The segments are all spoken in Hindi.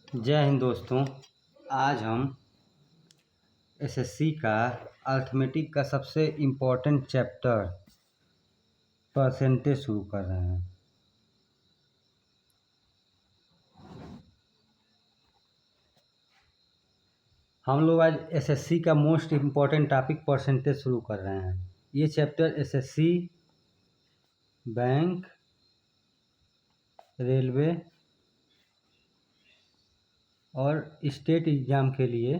जय हिंद दोस्तों। आज हम एसएससी का अर्थमेटिक का सबसे इम्पोर्टेंट चैप्टर परसेंटेज शुरू कर रहे हैं। हम लोग आज एसएससी का मोस्ट इम्पोर्टेंट टॉपिक परसेंटेज शुरू कर रहे हैं। ये चैप्टर एसएससी, बैंक, रेलवे और स्टेट एग्ज़ाम के लिए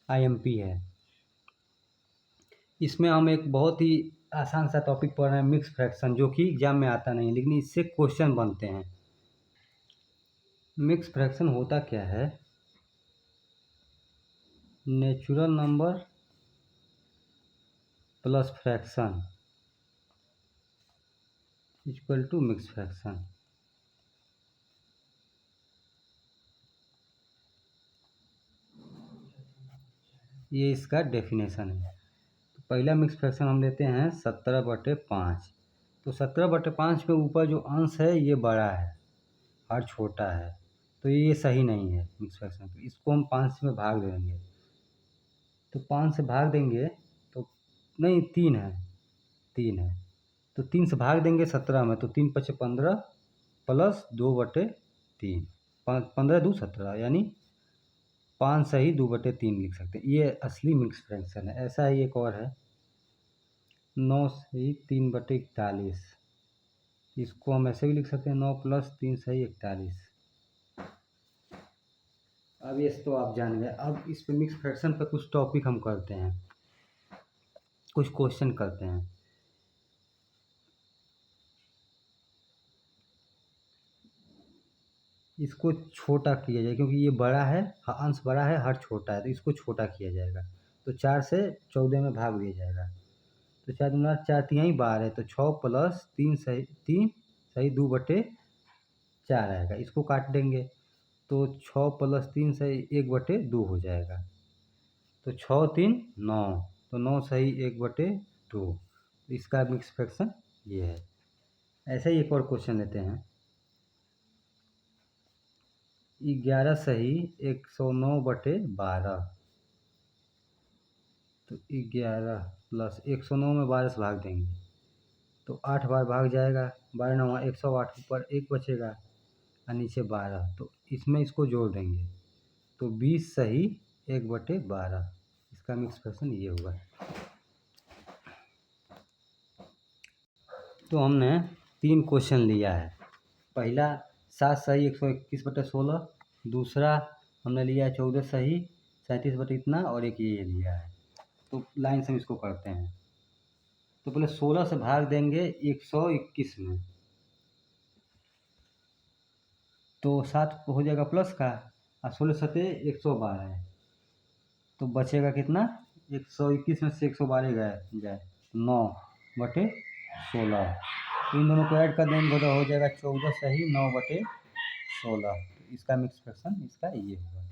आईएमपी है। इसमें हम एक बहुत ही आसान सा टॉपिक पढ़ रहे हैं, मिक्स फ्रैक्शन, जो कि एग्ज़ाम में आता नहीं, लेकिन इससे क्वेश्चन बनते हैं। मिक्स फ्रैक्शन होता क्या है? Natural number plus fraction equal to mix fraction. ये इसका डेफिनेशन है। तो पहला मिक्स फ्रैक्शन हम लेते हैं 17/5। तो 17/5 के ऊपर जो अंश है ये बड़ा है और छोटा है, तो ये सही नहीं है मिक्स फ्रैक्शन। इसको हम 5 में भाग देंगे। तो 5 से भाग देंगे तो नहीं, 3 है, 3 है, तो 3 से भाग देंगे 17 में, तो 3 × 5 = 15 प्लस 2/3, 15 2 17, यानी 5 सही 2/3 लिख सकते हैं। ये असली मिक्स फ्रैक्शन है। ऐसा ही एक और है 9 सही 3/41। इसको हम ऐसे भी लिख सकते हैं 9 + 3 सही 41। अब ये तो आप जान गए। अब इस पे मिक्स फ्रैक्शन पे कुछ टॉपिक हम करते हैं, कुछ क्वेश्चन करते हैं। इसको छोटा किया जाए क्योंकि ये बड़ा है, अंश बड़ा है, हर छोटा है, तो इसको छोटा किया जाएगा। तो 4 से 14 में भाग दिया जाएगा। तो 4 दूना 4 तिहाई 12 है, तो 6 + 3 सही 3 सही 2/4 आएगा। इसको काट देंगे तो 6 + 3 सही 1/2 हो जाएगा। तो 6 3 9, तो 9 सही 1/2। इसका मिक्स फ्रैक्शन ये है। ऐसे ही एक और क्वेश्चन लेते हैं 11 सही 109/12। तो 11 + 109 में 12 से भाग देंगे तो 8 बार भाग जाएगा। 12 9 108, ऊपर 1 बचेगा और नीचे 12, तो इसमें इसको जोड़ देंगे तो 20 सही 1/12। इसका मिक्स फ्रैक्शन ये होगा। तो हमने 3 क्वेश्चन लिया है। पहला 7 सही 121/16, दूसरा हमने लिया है 14 सही 37 इतना, और एक ये लिया है। तो लाइन से हम इसको करते हैं। तो पहले 16 से भाग देंगे 121 में, तो 7 हो जाएगा प्लस का, और 16 सते 112 है, तो बचेगा कितना? 121 में से 112 जाए 9/16। इन दोनों को ऐड कर देंगे तो हो जाएगा 14 सही 9/16। इसका मिक्स फ्रैक्शन इसका ये होगा।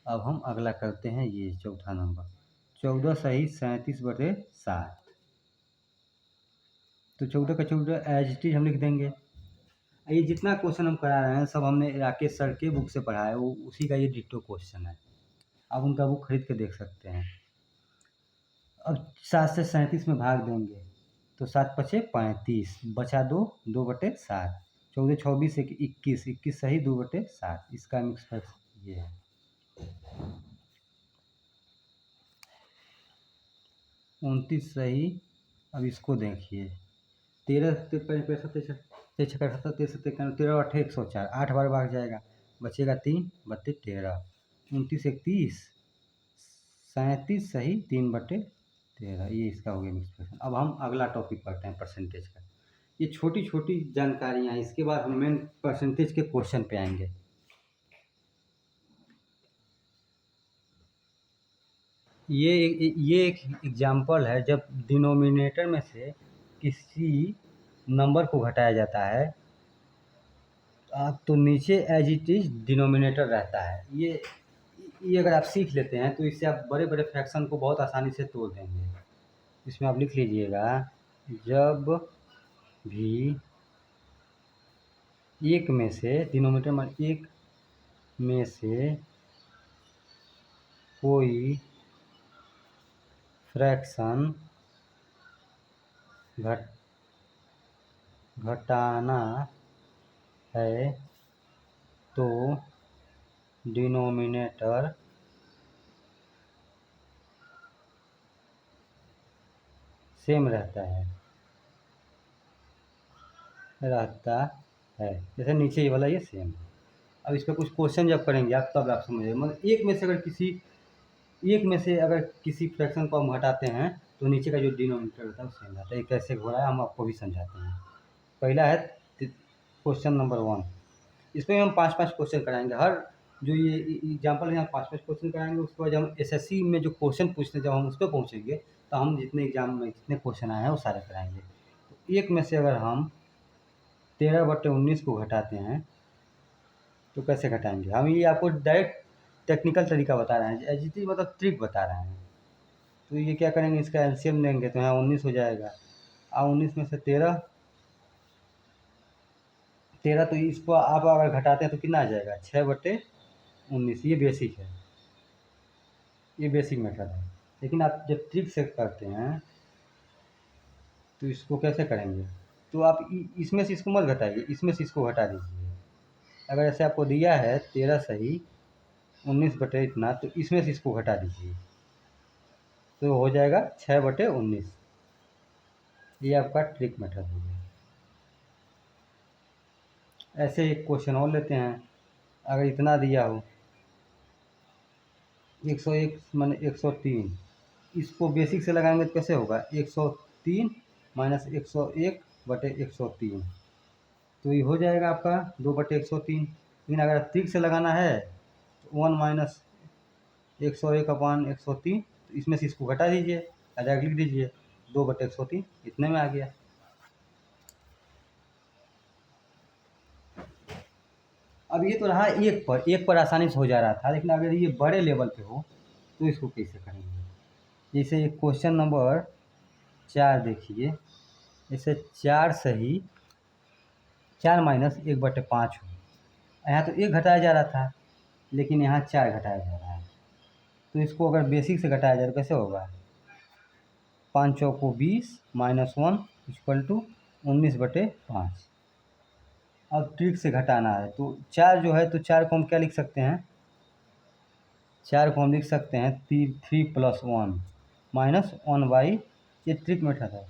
अब हम अगला करते हैं, ये चौथा नंबर 14 सही 37/7। तो 14 का 14 एज इट इज हम लिख देंगे। ये जितना क्वेश्चन हम करा रहे हैं सब हमने राकेश सर के बुक से पढ़ा है, वो उसी का ये डिट्टो क्वेश्चन है। आप उनका बुक खरीद के देख सकते हैं। अब 7 से 37 में भाग देंगे तो 7 × 5 = 35, बचा 2/7। 14 24 21, 21 सही 2/7। इसका मिक्स फ्रैक्शन ये है। 29 सही। अब इसको देखिए 13 65 13 8 104, 8 बार भाग जाएगा, बचेगा 3 32 13, 29 31 37 सही 3/13। ये इसका हो गया मिक्स फ्रैक्शन। अब हम अगला टॉपिक पढ़ते हैं परसेंटेज का। ये छोटी छोटी जानकारियाँ हैं, इसके बाद हम मेन परसेंटेज के क्वेश्चन पे आएंगे। ये एक एग्जाम्पल है, जब डिनोमिनेटर में से किसी नंबर को घटाया जाता है तो नीचे एज इट इज डिनोमिनेटर रहता है। ये अगर आप सीख लेते हैं तो इससे आप बड़े बड़े फ्रैक्शन को बहुत आसानी से तोड़ देंगे। इसमें आप लिख लीजिएगा, जब भी एक में से डिनोमिनेटर में एक में से कोई फ्रैक्शन घटाना है तो डिनोमिनेटर सेम रहता है। जैसे नीचे ये वाला ये सेम है। अब इस पर कुछ क्वेश्चन जब करेंगे आप तब आप समझेंगे। मतलब एक में से अगर किसी फ्रैक्शन को हम घटाते हैं तो नीचे का जो डिनोमिनेटर होता है वो सेम रहता है। ये कैसे हो रहा है हम आपको भी समझाते हैं। पहला है क्वेश्चन नंबर 1। इसमें हम 5-5 क्वेश्चन कराएंगे। हर जो ये एग्जाम्पल है, 5-5 क्वेश्चन कराएंगे। उसके बाद जब हम एसएससी में जो क्वेश्चन पूछते हैं जब हम उस पर पहुँचेंगे तो हम जितने एग्जाम में जितने क्वेश्चन आए हैं वो सारे कराएंगे। तो एक में से अगर हम 13/19 को घटाते हैं तो कैसे घटाएंगे हम, ये आपको डायरेक्ट टेक्निकल तरीका बता रहे हैं, एच डी मतलब ट्रिक बता रहे हैं। तो ये क्या करेंगे, इसका एलसीएम लेंगे तो यहाँ 19 हो जाएगा। और 19 में से 13 तो इसको आप अगर घटाते हैं तो कितना आ जाएगा, 6/19। ये बेसिक है, ये बेसिक मेथड है। लेकिन आप जब ट्रिक से करते हैं तो इसको कैसे करेंगे, तो आप इसमें से इसको मत घटाइए, इसमें से इसको घटा दीजिए। अगर ऐसे आपको दिया है 13 सही 19 इतना, तो इसमें से इसको घटा दीजिए तो हो जाएगा 6/19। ये आपका ट्रिक मेथड हो गया। ऐसे एक क्वेश्चन और लेते हैं। अगर इतना दिया हो 101 माने 103, इसको बेसिक से लगाएंगे तो कैसे होगा, 103 माइनस 101/103, तो ये हो जाएगा आपका 2/103। लेकिन अगर ट्रिक से लगाना है तो 1 माइनस 101/103, तो इसमें से इसको घटा दीजिए, डायरेक्ट लिख दीजिए 2/103, इतने में आ गया। अब ये तो रहा एक पर आसानी से हो जा रहा था, लेकिन अगर ये बड़े लेवल पे हो तो इसको कैसे करेंगे। जैसे क्वेश्चन नंबर 4 देखिए, जैसे 4 सही 4 माइनस 1/5 हो। यहाँ तो 1 घटाया जा रहा था, लेकिन यहाँ 4 घटाया जा रहा है। तो इसको अगर बेसिक से घटाया जाए तो कैसे होगा, 5 चौको 20 माइनस 1 इक्वल टू 19/5। अब ट्रिक से घटाना है तो 4 जो है, तो 4 को हम क्या लिख सकते हैं, 4 को हम लिख सकते हैं 3 + 1 माइनस 1/, ये ट्रिक मेथड है,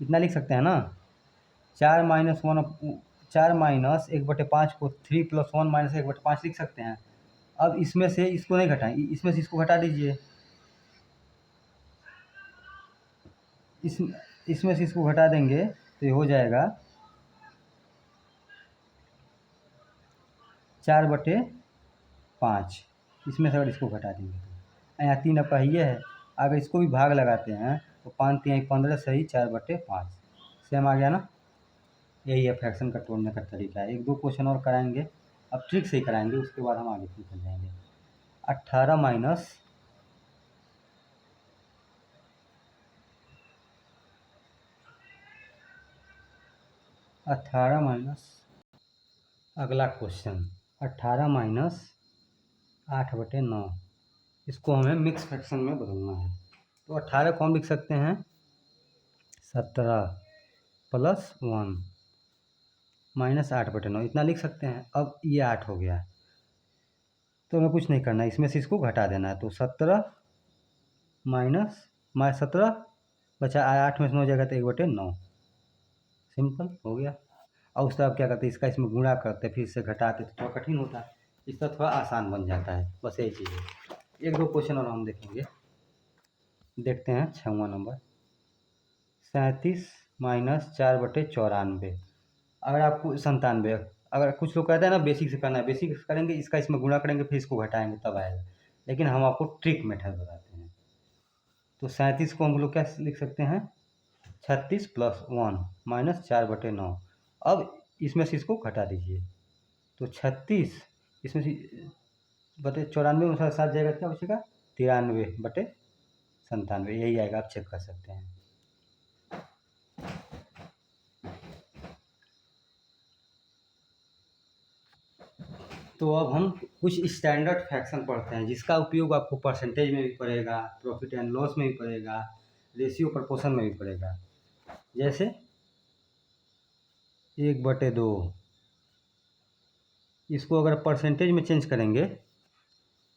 इतना लिख सकते हैं ना। 4 माइनस 1/5 को 3 + 1 माइनस 1/5 लिख सकते हैं। अब इसमें से इसको नहीं घटाएं, इसमें से इसको घटा दीजिए, इसमें से इसको घटा देंगे तो ये हो जाएगा 4/5। इसमें से अगर इसको घटा देंगे तो यहाँ 3 आपका ये है। अगर इसको भी भाग लगाते हैं तो 5 × 3 = 15 सही 4/5 सेम आ गया ना। यही है फ्रैक्शन का तोड़ने का तरीका है। 1-2 क्वेश्चन और कराएंगे, अब ट्रिक से ही कराएंगे, उसके बाद हम आगे निकल जाएंगे। 18 माइनस 18 माइनस अगला क्वेश्चन 18 माइनस 8/9, इसको हमें मिक्स फ्रैक्शन में बदलना है। तो 18 को हम लिख सकते हैं 17 + 1 माइनस 8/9, इतना लिख सकते हैं। अब ये 8 हो गया, तो हमें कुछ नहीं करना है, इसमें से इसको घटा देना है। तो 17 माइनस 17 बचा 8 में से 9 हो जाएगा तो 1/9, सिंपल हो गया। और उस तरफ क्या करते हैं, इसका इसमें गुणा करते फिर से घटाते तो थोड़ा कठिन होता है, इस तरह थोड़ा आसान बन जाता है, बस यही चीज़ है। 1-2 क्वेश्चन और हम देखेंगे। देखते हैं 6वां नंबर 37 माइनस 4/94। अगर आपको 97, अगर कुछ लोग कहते हैं ना बेसिक से करना है, बेसिक से करेंगे, इसका इसमें गुणा करेंगे फिर इसको घटाएंगे तब आएगा, लेकिन हम आपको ट्रिक मेथड बताते हैं। तो 37 को हम लोग क्या लिख सकते हैं, 36 + 1 माइनस 4/9। अब इसमें से इसको घटा दीजिए तो 36 इसमें से 94 में साथ जाएगा, क्या बचेगा 93/97, यही आएगा, आप चेक कर सकते हैं। तो अब हम कुछ स्टैंडर्ड फ्रैक्शन पढ़ते हैं जिसका उपयोग आपको परसेंटेज में भी पड़ेगा, प्रॉफिट एंड लॉस में भी पड़ेगा, रेशियो प्रपोर्शन में भी पड़ेगा। जैसे 1/2, इसको अगर परसेंटेज में चेंज करेंगे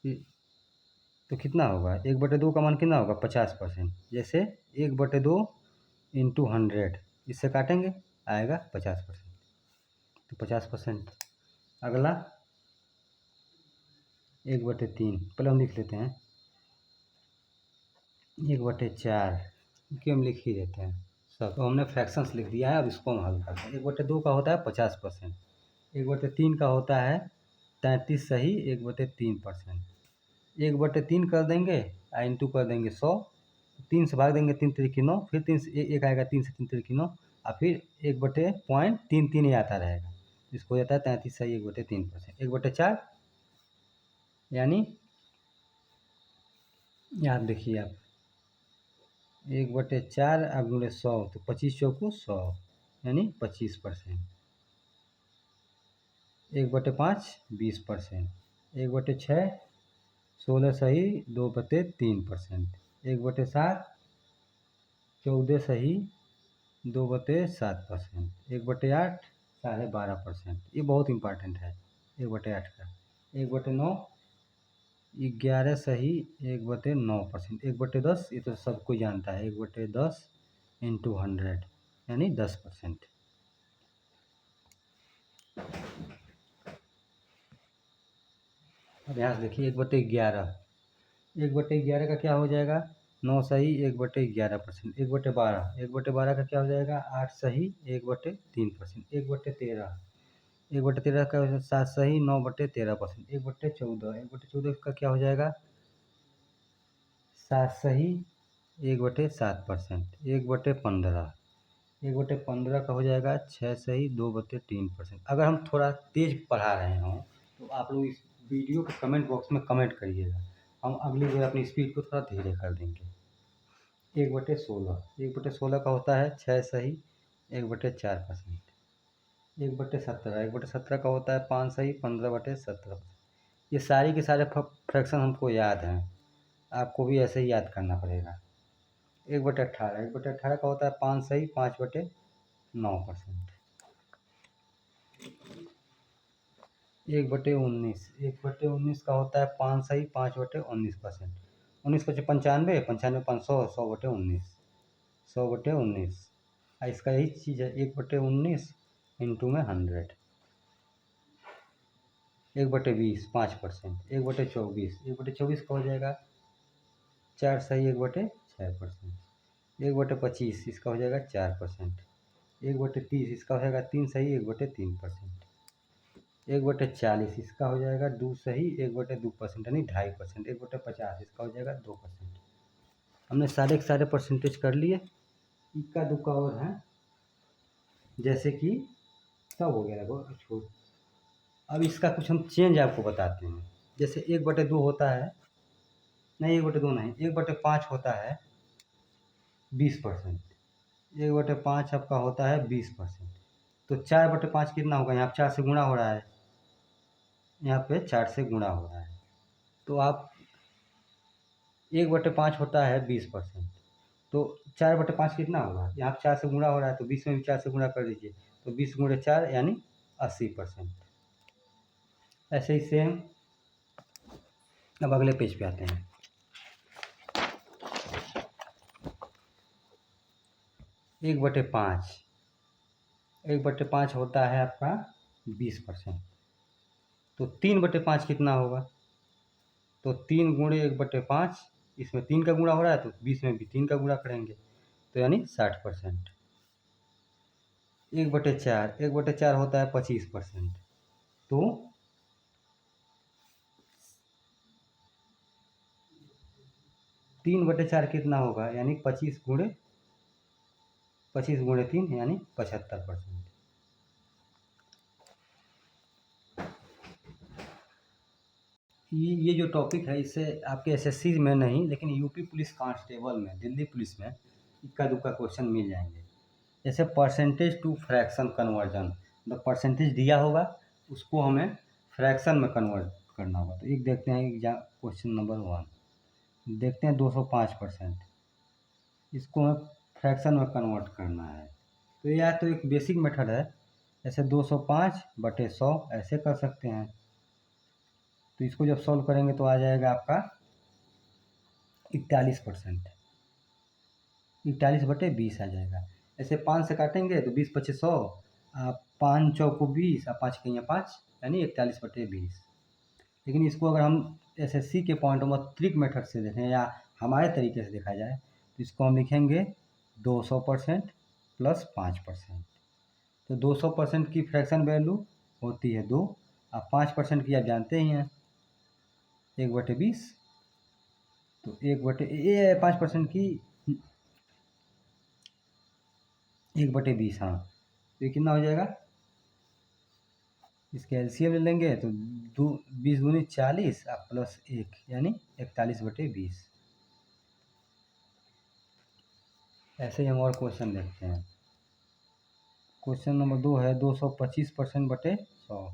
तो कितना होगा? 1/2 का मान कितना होगा? 50%। जैसे 1/2 इंटू 100, इससे काटेंगे आएगा 50%, तो 50%। अगला 1/3, पहले हम लिख लेते हैं 1/4, क्योंकि हम लिख ही देते हैं सब। तो हमने फ्रैक्शंस लिख दिया है, अब इसको हम हल करते हैं। 1/2 का होता है 50%, 1/3 का होता है 33 सही 1/3%। 1/3 कर देंगे इंटू कर देंगे 100, 3 से भाग देंगे 3 तिरिकी 9, फिर 3 से एक आएगा, 3 से 3 तिरिकी 9, और फिर 1/0.33 ही आता रहेगा। इसको हो जाता है 33 सही 1/3%। 1/4 यानी यहाँ देखिए आप 1/4 अब गुणे 100, तो 25 चौको 100 यानी 25%। 1/5 20%। 1/6 16 सही 2/3%। 1/7 14 सही 2/7%। 1/8 12.5%। ये बहुत इम्पॉर्टेंट है 1/8 का। 1/9 11 सही 1/9%। 1/10 ये तो सब कोई जानता है, 1/10 इंटू 100 यानी 10%। अब यहाँ से देखिए 1/11, 1/11 का क्या हो जाएगा? 9 सही 1/11%। 1/12, 1/12 का क्या हो जाएगा? 8 सही 1/3%। 1/13, 1/13 का 7 सही 9/13%। 1/14, 1/14 का क्या हो जाएगा? 7 सही 1/7%। 1/15, 1/15 का हो जाएगा 6 सही 2/3%। अगर हम थोड़ा तेज पढ़ा रहे हों तो आप लोग इस वीडियो के कमेंट बॉक्स में कमेंट करिएगा, हम अगली बार अपनी स्पीड को थोड़ा धीरे कर देंगे। 1/16, 1/16 का होता है 6 सही 1/4%। 1/17, 1/17 का होता है 5 सही 15/17%। ये सारी के सारे फ्रैक्शन हमको याद हैं, आपको भी ऐसे ही याद करना पड़ेगा। 1/18, 1/18 का होता है 5 सही 5/9%। 1/19, 1/19 का होता है 5 सही 5/19%। 19×95, 95×500, 100/19, 100/19। इसका यही चीज़ है 1/19 इंटू में 100। 1/20 5%। 1/24, 1/24 का हो जाएगा 4 सही 1/6%। 1/25 इसका हो जाएगा 4%। 1/30 इसका हो जाएगा 3 सही 1/3%। 1/40 इसका हो जाएगा 2 सही 1/2% यानी 2.5%। 1/50 इसका हो जाएगा 2%। हमने सारे के सारे परसेंटेज कर लिए, इक्का दुक्का और हैं, जैसे कि सब हो गया लगभग छोड़। अब इसका कुछ हम चेंज आपको बताते हैं। जैसे 1/2 होता है, नहीं 1/2 नहीं, 1/5 होता है 20%। 1/5 आपका होता है 20%। तो 4/5 कितना होगा? यहाँ 4 से गुणा हो रहा है, यहाँ पे 4 से गुणा हो रहा है, तो आप 1/5 होता है 20%, तो 4/5 कितना होगा? यहाँ 4 से गुणा हो रहा है तो 20 में भी 4 से गुणा कर दीजिए, तो 20 × 4 यानी 80%। ऐसे ही सेम अब अगले पेज पे आते हैं। 1/5, 1/5 होता है आपका 20%, तो 3/5 कितना होगा? तो 3 × 1/5, इसमें 3 का गुणा हो रहा है तो 20 में भी 3 का गुणा करेंगे, तो यानी 60%। 1/4, 1/4 होता है 25%, तो 3/4 कितना होगा? यानी 25 × 3 यानी 75%। ये जो टॉपिक है इससे आपके एसएससी में नहीं, लेकिन यूपी पुलिस कांस्टेबल में, दिल्ली पुलिस में इक्का दुक्का क्वेश्चन मिल जाएंगे। जैसे परसेंटेज टू फ्रैक्शन कन्वर्जन, मतलब परसेंटेज दिया होगा उसको हमें फ्रैक्शन में कन्वर्ट करना होगा। तो एक देखते हैं क्वेश्चन नंबर 1, देखते हैं 205%, इसको हमें फ्रैक्शन में कन्वर्ट करना है। तो यह तो एक बेसिक मेथड है, जैसे 205/100 ऐसे कर सकते हैं। तो इसको जब सॉल्व करेंगे तो आ जाएगा आपका 41%, 41/20 आ जाएगा। ऐसे 5 से काटेंगे तो 20×5 = 100, 5 चौको 20 और 5 कहीं 5, यानी 41/20। लेकिन इसको अगर हम एसएससी के पॉइंट ऑफ ट्रिक मेथड से देखें या हमारे तरीके से देखा जाए तो इसको हम लिखेंगे 200% + 5%। तो 200% की फ्रैक्शन वैल्यू होती है 2, और 5% की आप जानते ही हैं 1/20। तो 5% की 1/20, हाँ। तो ये कितना हो जाएगा, इसके एलसीएम ले लेंगे तो 20 दूनी 40 और +1 यानी 41/20। ऐसे ही हम और क्वेश्चन देखते हैं। क्वेश्चन नंबर 2 है 225%/100।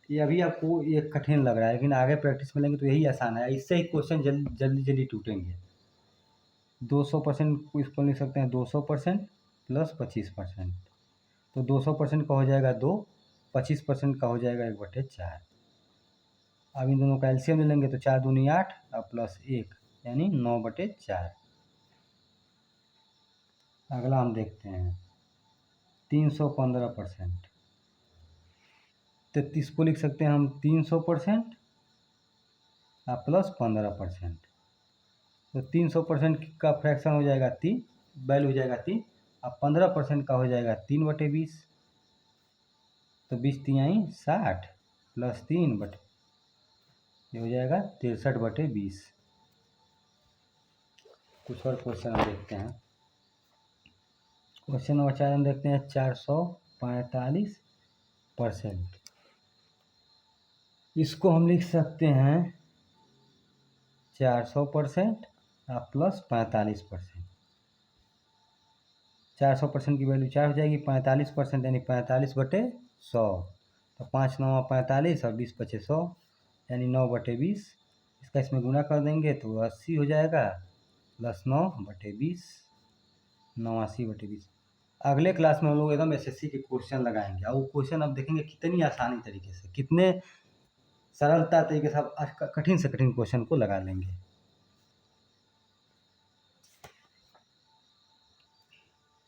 ये अभी आपको ये कठिन लग रहा है, लेकिन आगे प्रैक्टिस में लेंगे तो यही आसान है। इससे ही क्वेश्चन जल्दी जल्दी टूटेंगे। 200% को इसको लिख सकते हैं 200% + 25%। तो 200% का हो जाएगा 2, 25% का हो जाएगा 1/4। अब इन दोनों का एलसीएम ले लेंगे तो 4 दूनी 8 और +1 यानी 9/4। अगला हम देखते हैं 315%। तो इसको लिख सकते हैं हम 300% और +15%। तो 300% का फ्रैक्शन हो जाएगा 3, वैल्यू हो जाएगा 3, और 15% का हो जाएगा 3/20। तो 20 तिहाई 60 +3 ये हो जाएगा 63/20। कुछ और क्वेश्चन हम देखते हैं। क्वेश्चन नंबर 4 हम देखते हैं 445%। इसको हम लिख सकते हैं 400% और +45%। 400% की वैल्यू 4 हो जाएगी, 45% यानी 45/100। तो 5 9 45 और 20×5 = 100 यानी 9/20। इसका इसमें गुणा कर देंगे तो 80 हो जाएगा, +9/20, 89/20। अगले क्लास में हम लोग एकदम एसएससी के क्वेश्चन लगाएंगे, और वो क्वेश्चन अब देखेंगे कितनी आसानी तरीके से, कितने सरलता तरीके से आप कठिन से कठिन क्वेश्चन को लगा लेंगे।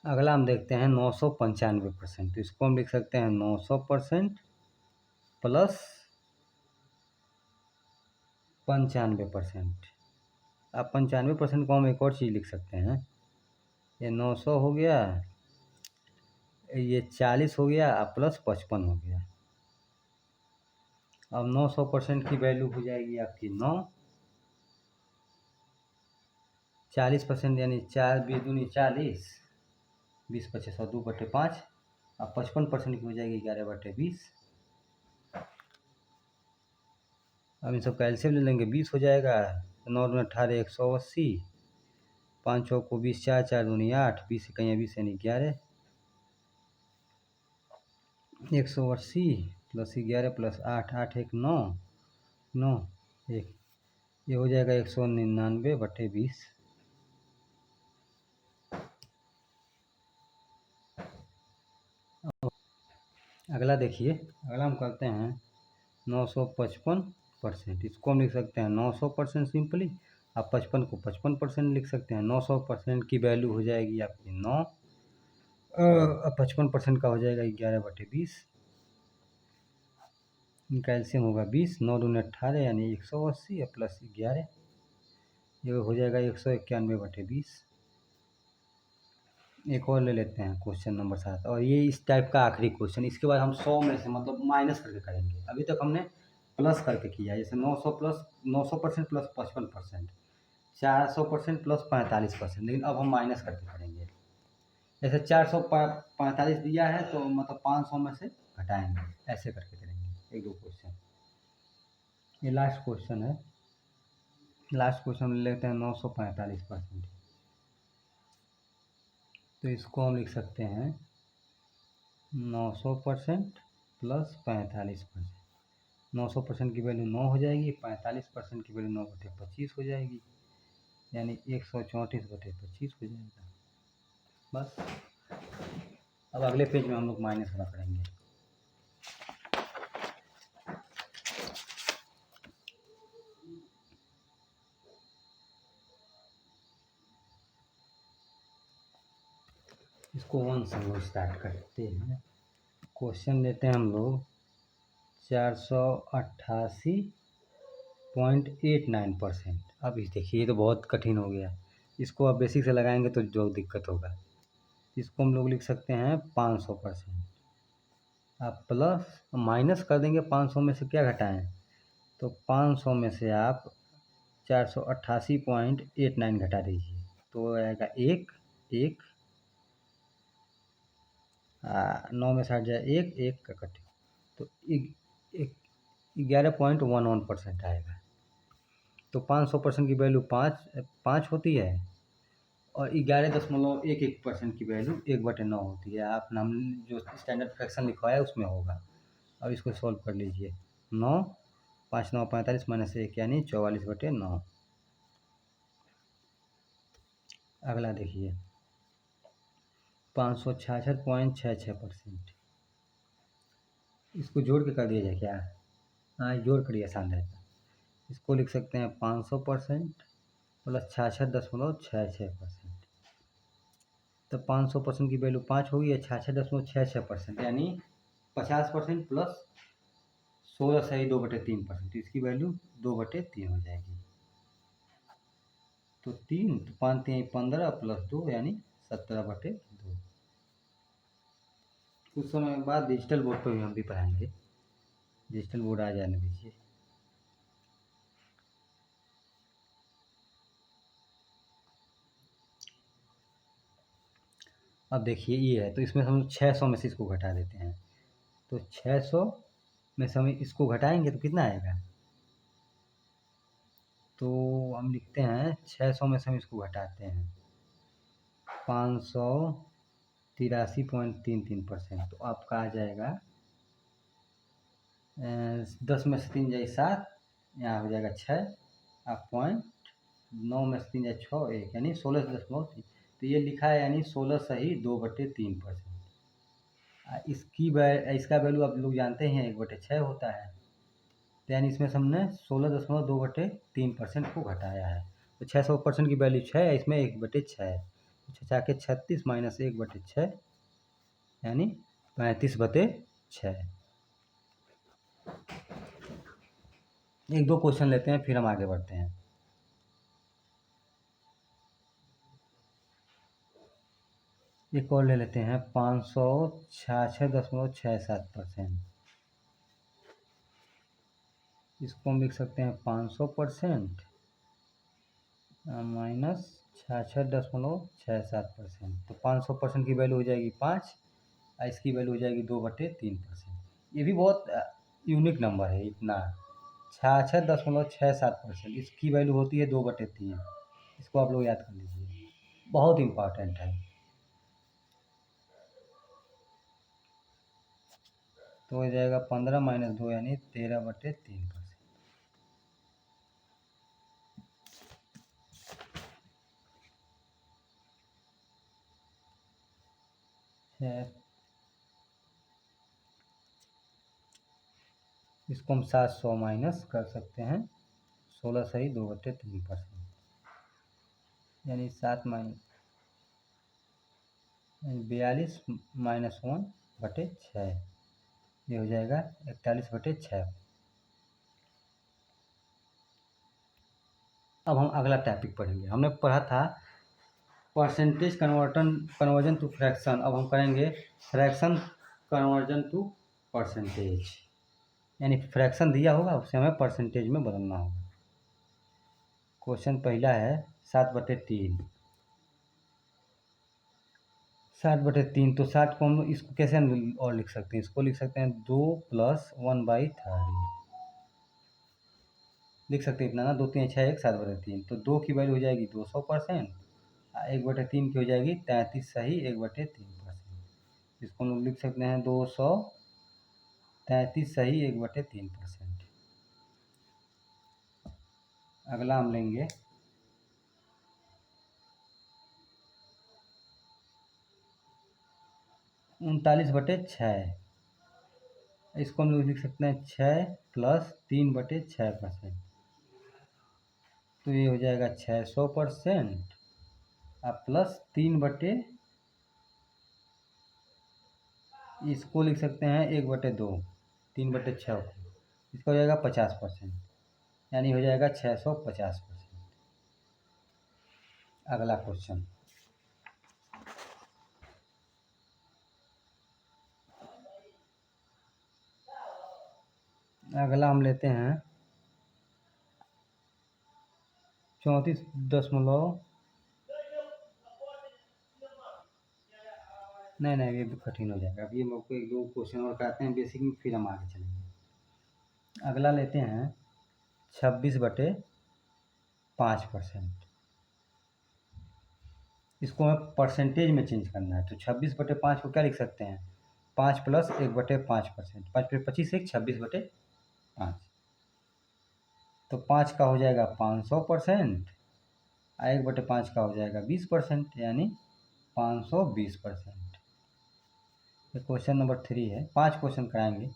अगला हम देखते हैं 995%। तो इसको हम लिख सकते हैं 900% + 95%। अब 95% को हम एक और चीज़ लिख सकते हैं, ये 900 हो गया, ये 40 हो गया और +55 हो गया। अब 900% की वैल्यू हो जाएगी आपकी 9, 40% यानी 4 20 दूनी 40, 20×5 = 100, 2/5, और 55% की हो जाएगी 11/20। अब इन सब का एलसीएम ले लेंगे, 20 हो जाएगा, 9 दूनी 18, 180, 5 चौको 20, 4 4 दूनी 8, 20 कहीं 20 यानी 11, 180 + 11 + 8, 8 1 9, 9 1, ये हो जाएगा 199/20। अगला देखिए, अगला हम करते हैं 955%। इसको हम लिख सकते हैं 900% सिंपली, आप 55 को 55% लिख सकते हैं। 900% की वैल्यू हो जाएगी आपकी 9, 55% का हो जाएगा 11/20। इनका एलसीएम होगा 20, 9 दूनी 18 यानी 180 और +11, ये हो जाएगा 191/20। एक और ले लेते हैं क्वेश्चन नंबर 7, और ये इस टाइप का आखिरी क्वेश्चन। इसके बाद हम 100 में से मतलब माइनस करके करेंगे। अभी तक हमने प्लस करके किया, जैसे 900% + 55%, 400% + 45%, लेकिन अब हम माइनस करके करेंगे। जैसे 445 दिया है तो मतलब 500 में से घटाएंगे, ऐसे करके करेंगे 1 2 क्वेश्चन। ये लास्ट क्वेश्चन है। लास्ट क्वेश्चन ले लेते हैं 945%। तो इसको हम लिख सकते हैं 900% + 45%। 900% की वैल्यू 9 हो जाएगी, 45% की वैल्यू 9/25 हो जाएगी, यानी 134/25 हो जाएगा। बस अब अगले पेज में हम लोग माइनस वाला करेंगे। इसको 1 से हम लोग स्टार्ट करते हैं। क्वेश्चन लेते हैं हम लोग 488.89%। अब इस देखिए, ये तो बहुत कठिन हो गया। इसको अब बेसिक से लगाएंगे तो जो दिक्कत होगा, इसको हम लोग लिख सकते हैं 500%। आप प्लस माइनस कर देंगे, 500 में से क्या घटाएं, तो 500 में से आप 488.89 घटा दीजिए, तो आएगा एक एक 9 में से हट जाए एक एक का कटे, तो 11.11% आएगा। तो 500% की वैल्यू 5 होती है, और 11.11% की वैल्यू 1/9 होती है। आप नाम जो स्टैंडर्ड फ्रैक्शन लिखवाया है उसमें होगा। अब इसको सॉल्व कर लीजिए। 9 5 9 45 माइनस 1 यानी 44/9। अगला देखिए 566.66%। इसको जोड़ के कर दिया जाए क्या? हाँ, जोड़ करिए, आसान रहेगा। इसको लिख सकते हैं 500% प्लस 66.66%। तो 500% की वैल्यू 5 होगी, या 66.66%, यानी 50% प्लस 16 सही 2/3%। इसकी वैल्यू 2/3 हो जाएगी। तो 3 तो 5 3 15 प्लस 2 यानी 17/2। कुछ समय बाद डिजिटल बोर्ड पर भी हम भी पढ़ाएंगे। डिजिटल बोर्ड आ जाने दीजिए। अब देखिए ये है, तो इसमें हम 600 में से इसको घटा देते हैं। तो 600 में से हम इसको घटाएंगे तो कितना आएगा? तो हम लिखते हैं 600 में से हम इसको घटाते हैं 583.33%। तो आपका आ जाएगा 10 में से 3 जाए 7, यहाँ हो जाएगा 6, आप पॉइंट 9 में से 3 जाए 6 1, यानी 16.3। तो ये लिखा है यानी 16 सही 2/3%। इसका वैल्यू आप लोग जानते हैं 1/6 होता है। तो यानी इसमें से हमने 16.2/3% को घटाया है। तो 600% की वैल्यू 6 है, इसमें 1/6 है। छः के 36 माइनस 1/6 यानी 35/6। एक दो क्वेश्चन लेते हैं फिर हम आगे बढ़ते हैं। एक और ले लेते हैं 566.67%। इसको हम लिख सकते हैं 500% माइनस 66.67%। तो 500% की वैल्यू हो जाएगी 5, और इसकी वैल्यू हो जाएगी 2/3%। ये भी बहुत यूनिक नंबर है। इतना 66.67%, इसकी वैल्यू होती है 2/3। इसको आप लोग याद कर लीजिए, बहुत इम्पॉर्टेंट है। तो हो जाएगा 15 माइनस 2 यानी 13/3%। इसको हम 700 माइनस कर सकते हैं 16 सही 2/3%, यानी 7 माइनस 42 माइनस 1/6, ये हो जाएगा 41/6। अब हम अगला टॉपिक पढ़ेंगे। हमने पढ़ा था परसेंटेज कन्वर्जन टू फ्रैक्शन। अब हम करेंगे फ्रैक्शन कन्वर्जन टू परसेंटेज, यानी फ्रैक्शन दिया होगा उसे हमें परसेंटेज में बदलना होगा। क्वेश्चन पहला है 7/3। 7/3, तो 7 को हम इसको कैसे हम और लिख सकते हैं? इसको लिख सकते हैं 2 + 1/3 लिख सकते हैं। इतना ना, 2 3 6 1 7/3। तो 2 की वैल्यू हो जाएगी 200%, 1/3 की हो जाएगी 33 सही 1/3%। इसको हम लोग लिख सकते हैं 233 सही 1/3%। अगला हम लेंगे 39/6। इसको हम लोग लिख सकते हैं 6 + 3/6%। तो ये हो जाएगा 600% और प्लस 3 इसको लिख सकते हैं 1/2, 3/6 इसका हो जाएगा 50%, यानी हो जाएगा 650%। अगला क्वेश्चन, अगला हम लेते हैं 34 नहीं ये भी कठिन हो जाएगा। अभी हम आपको 1-2 क्वेश्चन और कराते हैं बेसिक में, फिर हम आगे चलेंगे। अगला लेते हैं 26/5%। इसको हमें परसेंटेज में चेंज करना है। तो 26/5 को क्या लिख सकते हैं, 5 + 1/5%। 5 × 25 = 26/5। तो 5 का हो जाएगा 500% और 1/5 का हो जाएगा 20%, यानी 520%। ये क्वेश्चन नंबर 3 है। 5 क्वेश्चन कराएंगे,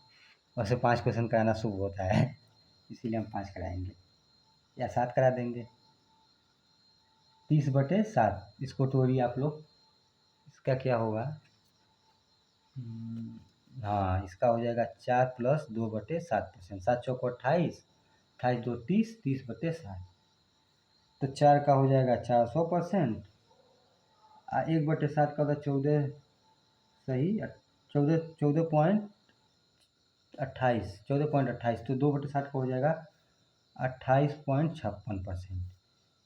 वैसे 5 क्वेश्चन कराना शुभ होता है, इसीलिए हम 5 कराएंगे, या 7 करा देंगे। 30/7 इसको तोड़िए आप लोग, इसका क्या होगा, हाँ इसका हो जाएगा 4 + 2/7%। 7 चौको 28, 28 2 30, 30/7। तो 4 का हो जाएगा 400% और 1/7 का होगा 14, सही 14.28। तो 2/7 का हो जाएगा 28.56%।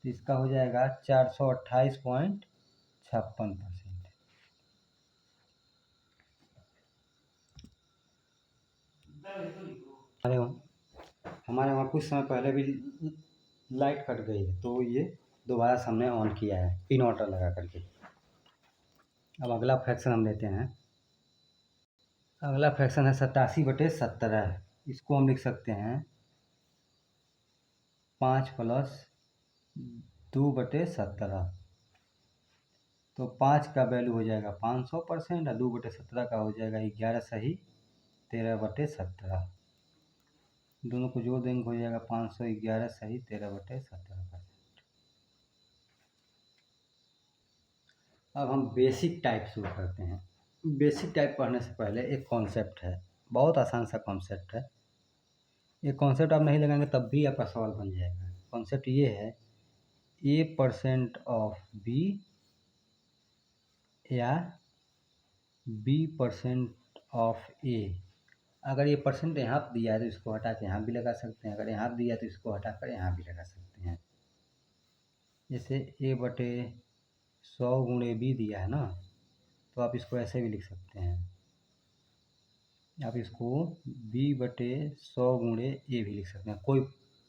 तो इसका हो जाएगा 428.56%। हमारे वहाँ कुछ समय पहले भी लाइट कट गई है, तो ये दोबारा से हमने ऑन किया है इन्वर्टर लगा करके। अब अगला फ्रैक्शन हम लेते हैं। अगला फ्रैक्शन है 87/17। इसको हम लिख सकते हैं 5 + 2/17। तो 5 का वैल्यू हो जाएगा 500% और 2/17 का हो जाएगा 11 सही 13/17। दोनों को जोड़ देंगे हो जाएगा 511 सही 13/17%। अब हम बेसिक टाइप शुरू करते हैं। बेसिक टाइप पढ़ने से पहले एक कॉन्सेप्ट है, बहुत आसान सा कॉन्सेप्ट है। ये कॉन्सेप्ट आप नहीं लगाएंगे तब भी आपका सवाल बन जाएगा। कॉन्सेप्ट ये है, A% ऑफ B या B% ऑफ A। अगर ये परसेंट यहाँ पर दिया है तो इसको हटा के यहाँ भी लगा सकते हैं, अगर यहाँ पर दिया है तो इसको हटा कर यहाँ भी लगा सकते हैं। जैसे A/100 × B दिया है ना, तो आप इसको ऐसे भी लिख सकते हैं। आप इसको B/100 × A भी लिख सकते हैं, कोई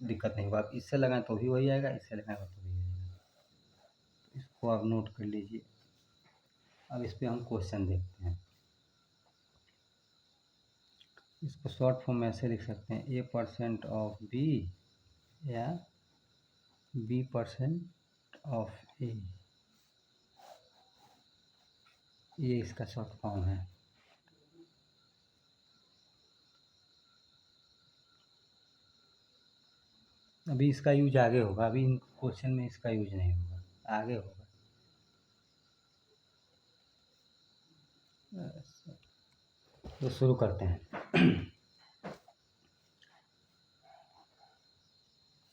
दिक्कत नहीं होगा। आप इससे लगाएं तो भी वही आएगा, इससे लगाएंगे तो भी वही आएगा। इसको आप नोट कर लीजिए। अब इस पर हम क्वेश्चन देखते हैं। इसको शॉर्ट फॉर्म में ऐसे लिख सकते हैं, A% ऑफ B या B% ऑफ A। ये इसका शॉर्ट फॉर्म है। अभी इसका यूज आगे होगा, अभी इन क्वेश्चन में इसका यूज नहीं होगा, आगे होगा। तो शुरू करते हैं।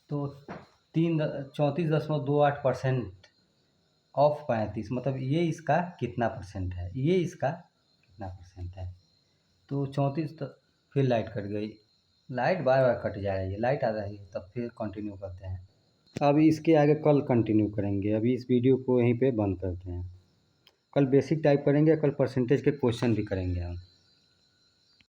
तो 34.28% ऑफ 35, मतलब ये इसका कितना परसेंट है, ये इसका कितना परसेंट है। तो 34, फिर लाइट कट गई। लाइट बार बार कट जा रही है, लाइट आ रही है, तब फिर कंटिन्यू करते हैं। अब इसके आगे कल कंटिन्यू करेंगे, अभी इस वीडियो को यहीं पे बंद करते हैं। कल बेसिक टाइप करेंगे, कल परसेंटेज के क्वेश्चन भी करेंगे हम।